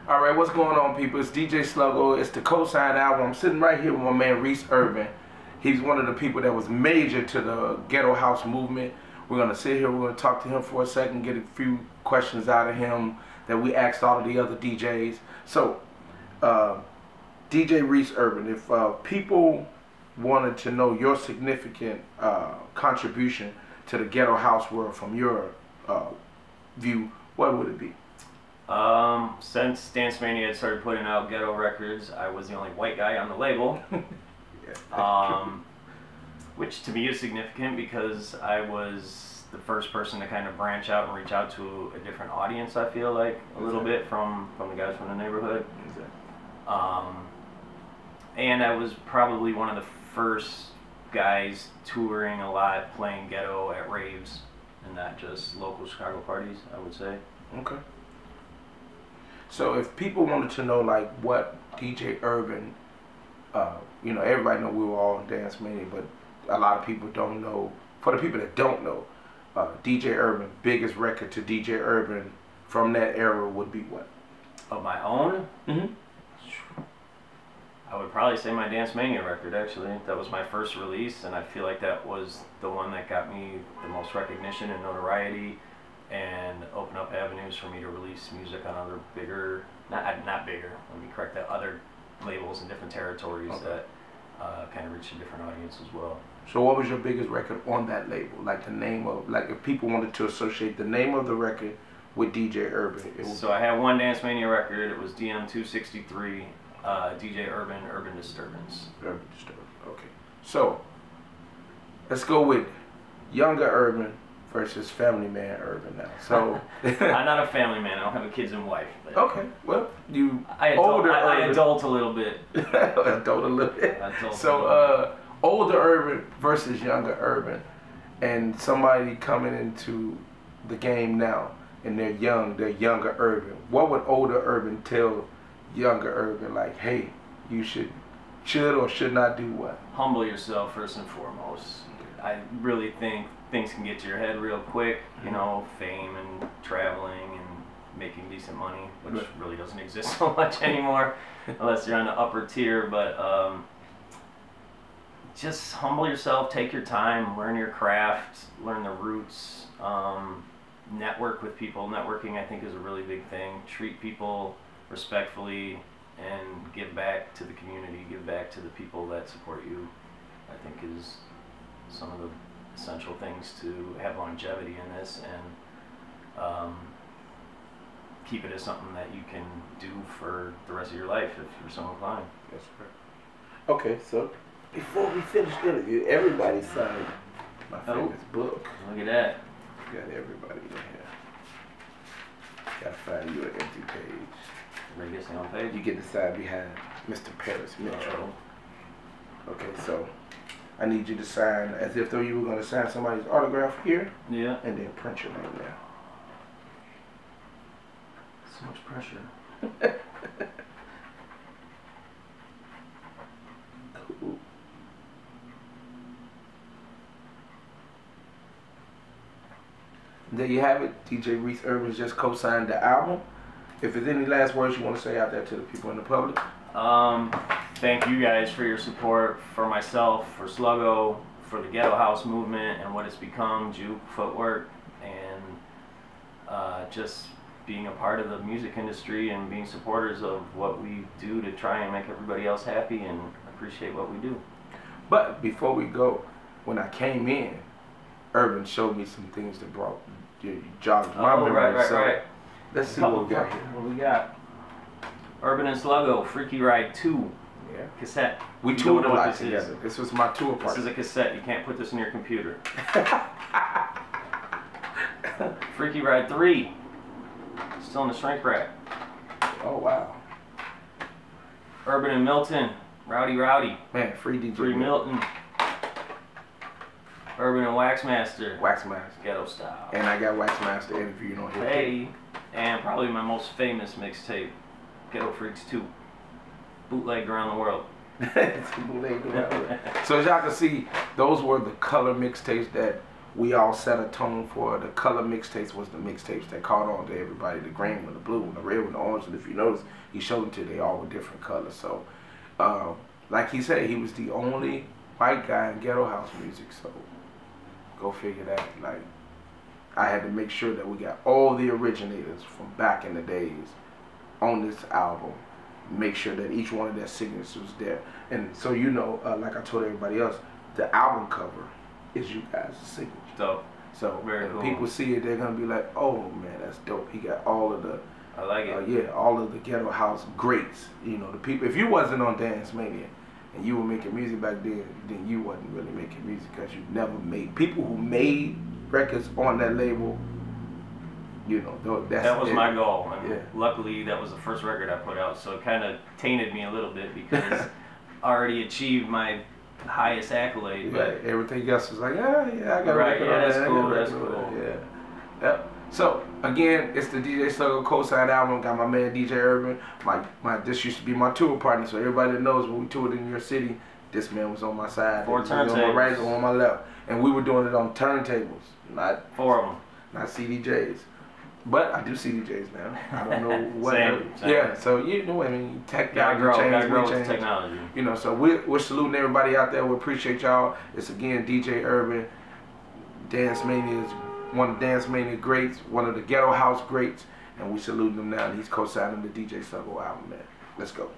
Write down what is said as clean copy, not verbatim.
All right, what's going on, people? It's DJ Slugo. It's the Cosign album. I'm sitting right here with my man Reese Urban. He's one of the people that was major to the Ghetto House movement. We're going to sit here, we're going to talk to him for a second, get a few questions out of him that we asked all of the other DJs. So, DJ Reese Urban, if people wanted to know your significant contribution to the Ghetto House world from your view, what would it be? Since Dance Mania had started putting out ghetto records, I was the only white guy on the label. Which to me is significant because I was the first person to kind of branch out and reach out to a different audience, I feel like, a little bit from the guys from the neighborhood. And I was probably one of the first guys touring a lot, playing ghetto at raves and not just local Chicago parties, I would say. Okay. So if people wanted to know like what DJ Urban, you know, everybody know we were all in Dance Mania, but a lot of people don't know. For the people that don't know, DJ Urban, biggest record to DJ Urban from that era would be what? Of my own? Mm-hmm. I would probably say my Dance Mania record, actually. That was my first release, and I feel like that was the one that got me the most recognition and notoriety and opened up avenues for me to release music on other bigger, not bigger, let me correct that, other labels in different territories that kind of reached a different audience as well. So what was your biggest record on that label? Like the name of, like if people wanted to associate the name of the record with DJ Urban. So I had one Dance Mania record, it was DM263, DJ Urban, Urban Disturbance. Urban Disturbance, okay. So, let's go with younger Urban versus family man Urban now. So I'm not a family man, I don't have a kids and wife. But okay, well, I adult a little bit. Adult a little bit. So, older Urban versus younger Urban, and somebody coming into the game now, and they're younger Urban. What would older Urban tell younger Urban, like, hey, you should or should not do what? Humble yourself first and foremost. I really think things can get to your head real quick, you know, fame and traveling and making decent money, which really doesn't exist so much anymore unless you're on the upper tier, but just humble yourself, take your time, learn your craft, learn the roots, network with people. Networking, I think, is a really big thing. Treat people respectfully and give back to the community, give back to the people that support you, I think is some of the essential things to have longevity in this, and keep it as something that you can do for the rest of your life if you're so inclined. That's correct. Okay, so before we finish the interview, everybody signed my famous book. Look at that. Got everybody in here. Gotta find you an empty page. Everybody gets their own page? You get the side behind Mr. Paris Mitchell. Okay, so I need you to sign as if though you were going to sign somebody's autograph here. Yeah. And then print your name there. So much pressure. Cool. There you have it. DJ Reese Urban just co-signed the album. If there's any last words you want to say out there to the people in the public. Thank you guys for your support, for myself, for Slugo, for the Ghetto House movement and what it's become, Juke, Footwork, and just being a part of the music industry and being supporters of what we do to try and make everybody else happy and appreciate what we do. But before we go, when I came in, Urban showed me some things that brought jogged my memory. Right. Let's see what we got here. What we got? Urban and Slugo, Freaky Ride 2. Yeah. Cassette. We toured a lot together. This was my tour part. This is a cassette. You can't put this in your computer. Freaky Ride 3. Still in the shrink wrap. Oh, wow. Urban and Milton. Rowdy. Man, free DJ. Free Milton. Urban and Waxmaster. Waxmaster. Ghetto style. And I got Waxmaster interviewed on here. Hey. And probably my most famous mixtape, Ghetto Freaks 2. Bootlegged around the world. Bootlegged around the world. So as y'all can see, those were the color mixtapes that we all set a tone for the color mixtapes. Was the mixtapes that caught on to everybody, the green one, the blue one, the red one, the orange. And if you notice, he showed them to you, they all were different colors. So like he said, he was the only white guy in ghetto house music. So go figure that. Like, I had to make sure that we got all the originators from back in the days on this album. Make sure that each one of their signatures was there. And so, you know, like I told everybody else, the album cover is you guys' signature. Dope. So very when cool. people see it, they're gonna be like, "Oh man, that's dope." He got all of the, I like it. yeah, all of the ghetto house greats. You know, the people. If you wasn't on Dance Mania and you were making music back then you wasn't really making music because you never made. People who made records on that label, you know, that was my goal. And yeah. Luckily, that was the first record I put out, so it kind of tainted me a little bit because I already achieved my highest accolade. Yeah, but everything else was like, yeah, I got right, a record yeah, on that's that. cool, that's cool. Yeah. Yep. So again, it's the DJ Slugo co-signed album. Got my man DJ Urban. This used to be my tour partner. So everybody that knows when we toured in your city, this man was on my side. 4 turntables. On my right or on my left, and we were doing it on turntables, not 4 of them, not CDJs. But I do CDJs now. I don't know what. Same. Yeah. So you know, I mean, technology gotta grow with change. technology. You know, so we're saluting everybody out there. We appreciate y'all. It's again DJ Urban. Dance Mania is one of Dance Mania greats, one of the ghetto house greats, and we salute him now. He's co-signing the DJ Slugo album, man. Let's go.